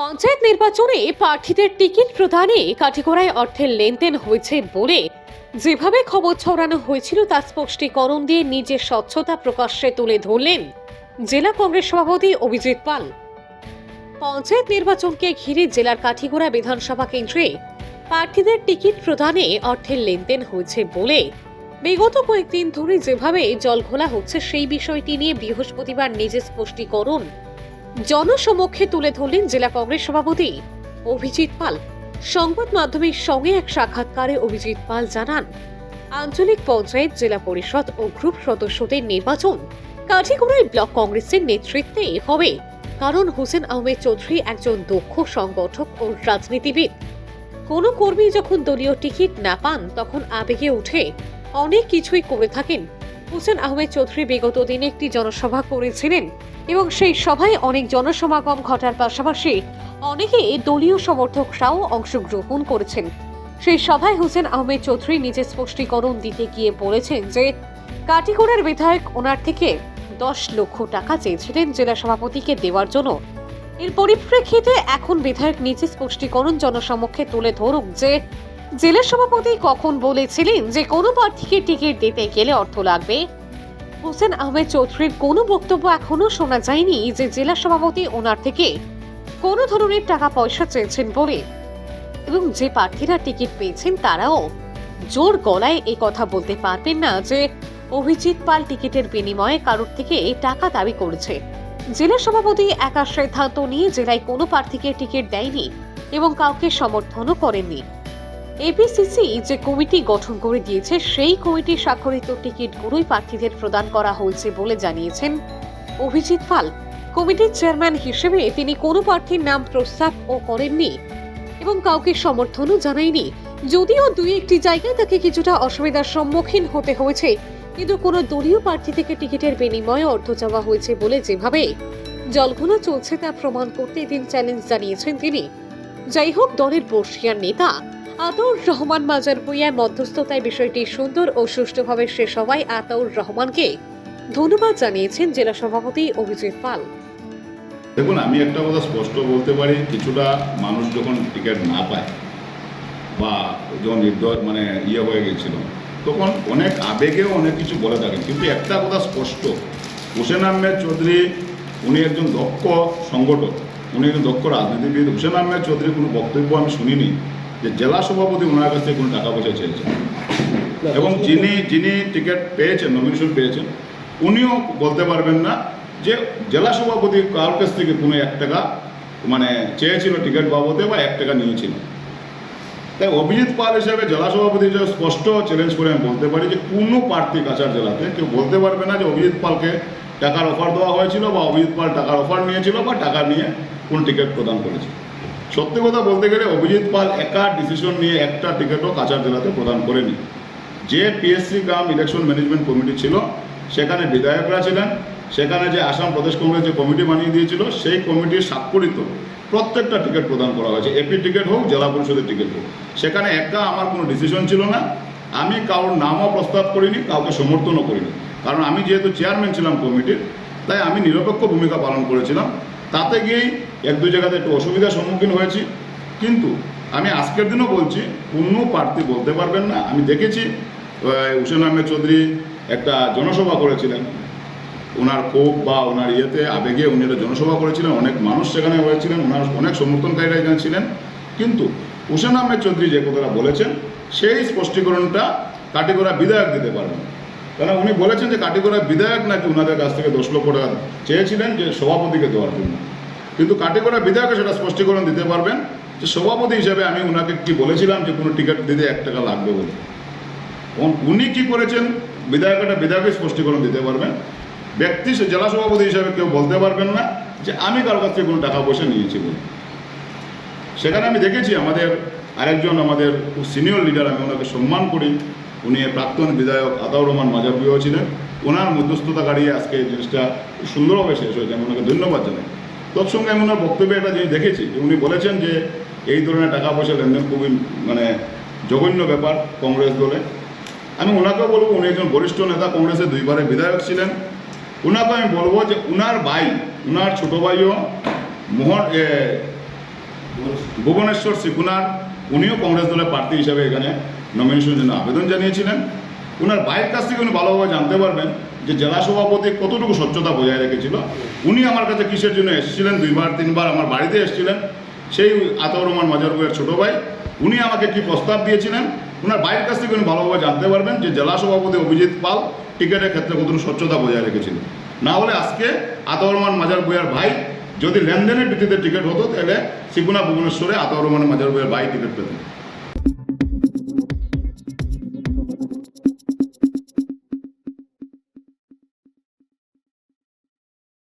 পঞ্চায়েত নির্বাচনে প্রার্থীদের টিকিট প্রদানে কাঠিগড়ায় অর্থের লেনদেন হয়েছে বলে যেভাবে খবর ছড়ানো হয়েছিল তার স্পষ্টীকরণ দিয়ে নিজের স্বচ্ছতা প্রকাশ্যে তুলে ধরলেন জেলা কংগ্রেস সভাপতি অভিজিৎ পাল। পঞ্চায়েত নির্বাচনকে ঘিরে জেলার কাঠিগড়া বিধানসভা কেন্দ্রে প্রার্থীদের টিকিট প্রদানে অর্থের লেনদেন হয়েছে বলে বিগত কয়েকদিন ধরে যেভাবে জলঘোলা হচ্ছে সেই বিষয়টি নিয়ে বৃহস্পতিবার নিজের স্পষ্টীকরণ জনসমক্ষে তুলে ধরলেন জেলা কংগ্রেস সভাপতি অভিজিৎ পাল। সংবাদ মাধ্যমের সঙ্গে এক সাক্ষাৎকারে অভিজিৎ পাল জানান, আঞ্চলিক পঞ্চায়েত, জেলা পরিষদ ও গ্রুপ সদস্যদের নির্বাচন কাঠিগড়ায় ব্লক কংগ্রেসের নেতৃত্বে হবে, কারণ হোসেন আহমেদ চৌধুরী একজন দক্ষ সংগঠক ও রাজনীতিবিদ। কোনো কর্মী যখন দলীয় টিকিট না পান তখন আবেগে উঠে অনেক কিছুই করে থাকেন। হোসেন আহমেদ চৌধুরী বিগত দিনে একটি জনসভা করেছিলেন এবং সেই সভায় অনেক জনসমাগম ঘটার পাশাপাশি অনেকে দলীয় সমর্থকরাও অংশগ্রহণ করেছেন। সেই সভায় হোসেন আহমেদ চৌধুরী নিজের স্পষ্টীকরণ দিতে গিয়ে বলেছেন যে কাঠিগড়ার বিধায়ক ওনার থেকে 10 লক্ষ টাকা চেয়েছিলেন জেলা সভাপতিকে দেওয়ার জন্য। এর পরিপ্রেক্ষিতে এখন বিধায়ক নিজে স্পষ্টীকরণ জনসমক্ষে তুলে ধরুক যে জেলা সভাপতি কখন বলেছিলেন যে কোনো প্রার্থীকে টিকিট দিতে গেলে অর্থ লাগবে। হোসেন আহমেদ চৌধুরীর কোনো বক্তব্য এখনো শোনা যায়নি যে জেলা সভাপতি ওনার থেকে কোনো ধরনের টাকা পয়সা চেয়েছেন বলে, এবং যে প্রার্থীরা টিকিট পেয়েছেন তারাও জোর গলায় এই কথা বলতে পারবেন না যে অভিজিৎ পাল টিকিটের বিনিময়ে কারোর থেকে টাকা দাবি করেছে। জেলা সভাপতি একা সিদ্ধান্ত নিয়ে জেলায় কোনো প্রার্থীকে টিকিট দেয়নি এবং কাউকে সমর্থনও করেননি। এপিসিসি যে কমিটি গঠন করে দিয়েছে সেই কমিটির স্বাক্ষরিত টিকিটগুলোই প্রার্থীদের প্রদান করা হয়েছে বলে জানিয়েছেন অভিজিৎ পাল। কমিটির চেয়ারম্যান হিসেবে তিনি কোনো প্রার্থীর নাম প্রস্তাব ও করেননি এবং কাউকে সমর্থনও জানায়নি। যদিও দুই একটি জায়গায় তাকে কিছুটা অসুবিধার সম্মুখীন হতে হয়েছে, কিন্তু কোনো দলীয় প্রার্থী থেকে টিকিটের বিনিময়ে অর্থ চাওয়া হয়েছে বলে যেভাবে জলঘোলা চলছে তা প্রমাণ করতে এদিন চ্যালেঞ্জ জানিয়েছেন তিনি। যাই হোক, দলের বর্ষিয়ার নেতা আতাউর রহমান মাজারপুরিয়ার মধ্যস্থতায় বিষয়টি সুন্দর ও সুষ্ঠুভাবে শেষ হওয়ায় আতাউর রহমানকে ধন্যবাদ জানিয়েছেন জেলা সভাপতি অভিজিৎ পাল। দেখুন, আমি একটা কথা স্পষ্ট বলতে পারি, কিছুটা মানুষ যখন টিকিট না পায় বা যখন হয়ে গেছিল তখন অনেক আবেগেও অনেক কিছু বলে থাকেন, কিন্তু একটা কথা স্পষ্ট, হোসেন আহমেদ চৌধুরী উনি একজন দক্ষ সংগঠক, উনি একজন দক্ষ রাজনীতিবিদ। হোসেন আহমেদ চৌধুরীর কোনো বক্তব্য আমি শুনিনি যে জেলা সভাপতি ওনার কাছ থেকে কোনো টাকা পয়সা চেয়েছেন, এবং যিনি টিকিট পেয়েছেন, নমিনেশন পেয়েছেন, উনিও বলতে পারবেন না যে জেলা সভাপতি কার কাছ থেকে কোনো 1 টাকা চেয়েছিল টিকিট বাবদে বা 1 টাকা নিয়েছিল। তাই অভিজিৎ পাল হিসেবে জেলা সভাপতি হিসেবে স্পষ্ট চ্যালেঞ্জ করে আমি বলতে পারি যে কোনো প্রার্থী কাছাড় জেলাতে কেউ বলতে পারবে না যে অভিজিৎ পালকে টাকার অফার দেওয়া হয়েছিল বা অভিজিৎ পাল টাকার অফার নিয়েছিল বা টাকা নিয়ে কোন টিকিট প্রদান করেছে। সত্যি কথা বলতে গেলে অভিজিৎ পাল একা ডিসিশন নিয়ে একটা টিকিটও কাছাড় জেলাতে প্রদান করেনি। যে পিএসসি কাম ইলেকশন ম্যানেজমেন্ট কমিটি ছিল সেখানে বিধায়করা ছিলেন, সেখানে যে আসাম প্রদেশ কংগ্রেস যে কমিটি বানিয়ে দিয়েছিল সেই কমিটির স্বাক্ষরিত প্রত্যেকটা টিকিট প্রদান করা হয়েছে, এপি টিকিট হোক, জেলা পরিষদের টিকিট হোক। সেখানে একা আমার কোনো ডিসিশন ছিল না, আমি কারোর নামও প্রস্তাব করিনি, কাউকে সমর্থনও করিনি, কারণ আমি যেহেতু চেয়ারম্যান ছিলাম কমিটির, তাই আমি নিরপেক্ষ ভূমিকা পালন করেছিলাম। তাতে গিয়েই 1-2 জায়গাতে একটু অসুবিধার সম্মুখীন হয়েছি, কিন্তু আমি আজকের দিনও বলছি কোনো প্রার্থী বলতে পারবেন না। আমি দেখেছি হোসেন আহমেদ চৌধুরী একটা জনসভা করেছিলেন, ওনার ক্ষোভ বা ওনার আবেগে উনি একটা জনসভা করেছিলেন, অনেক মানুষ সেখানে হয়েছিলেন, ওনার অনেক সমর্থনকারীরা এখানে ছিলেন, কিন্তু হোসেন আহমেদ চৌধুরী যে কথাটা বলেছেন সেই স্পষ্টীকরণটা কাঠিগড়া বিধায়ক দিতে পারবেন। কারণ উনি বলেছেন যে কাঠিগড়া বিধায়ক নাকি ওনাদের কাছ থেকে 10 লক্ষ টাকা চেয়েছিলেন যে সভাপতিকে দেওয়ার জন্য, কিন্তু কাঠিগড়া বিধায়ক সেটা স্পষ্টীকরণ দিতে পারবেন যে সভাপতি হিসেবে আমি ওনাকে কি বলেছিলাম যে কোনো টিকিট দিতে 1 টাকা লাগবে বলে। উনি কি করেছেন বিধায়কের স্পষ্টীকরণ দিতে পারবেন। ব্যক্তি জেলা সভাপতি হিসাবে কেউ বলতে পারবেন না যে আমি কারো কাছ থেকে কোনো টাকা পয়সা নিয়েছি বলে। সেখানে আমি দেখেছি আমাদের আরেকজন খুব সিনিয়র লিডার, আমি ওনাকে সম্মান করি, উনি প্রাক্তন বিধায়ক আতাউর রহমান মাজারপুরিয়া ছিলেন, ওনার মধ্যস্থতাকারী আজকে এই জিনিসটা খুব সুন্দরভাবে শেষ হয়েছে, আমি ওনাকে ধন্যবাদ জানাই। তৎসঙ্গে আমি ওনার বক্তব্যে একটা জিনিস দেখেছি যে উনি বলেছেন যে এই ধরনের টাকা পয়সা লেনদেন খুবই জঘন্য ব্যাপার কংগ্রেস দলে। আমি ওনাকেও বলবো, উনি একজন বরিষ্ঠ নেতা, কংগ্রেসের 2 বারের বিধায়ক ছিলেন, ওনাকে আমি বলবো যে ওনার ভাই, ওনার ছোটো ভাইও ভুবনেশ্বর সিকুনার, উনিও কংগ্রেস দলের প্রার্থী হিসাবে এখানে নমিনেশনের জন্য আবেদন জানিয়েছিলেন। ওনার ভাইয়ের কাছ থেকে উনি ভালোভাবে জানতে পারবেন যে জেলা সভাপতি কতটুকু স্বচ্ছতা বজায় রেখেছিল। উনি আমার কাছে কিসের জন্য এসেছিলেন, 2বার 3বার আমার বাড়িতে এসেছিলেন। সেই আতাউর রহমান মাজার বইয়ের ছোটো ভাই, উনি আমাকে কি প্রস্তাব দিয়েছিলেন, ওনার ভাইয়ের কাছ থেকে উনি ভালোভাবে জানতে পারবেন যে জেলা সভাপতি অভিজিৎ পাল টিকিটের ক্ষেত্রে কতটুকু স্বচ্ছতা বজায় রেখেছিল। না হলে আজকে আতাউর রহমান মাজার বইয়ের ভাই যদি লেনদেনের ভিত্তিতে টিকিট হতো, তাহলে সিকুনা ভুবনেশ্বরে আতাউর রহমান মাজার বইয়ের ভাই টিকিট পেতেন।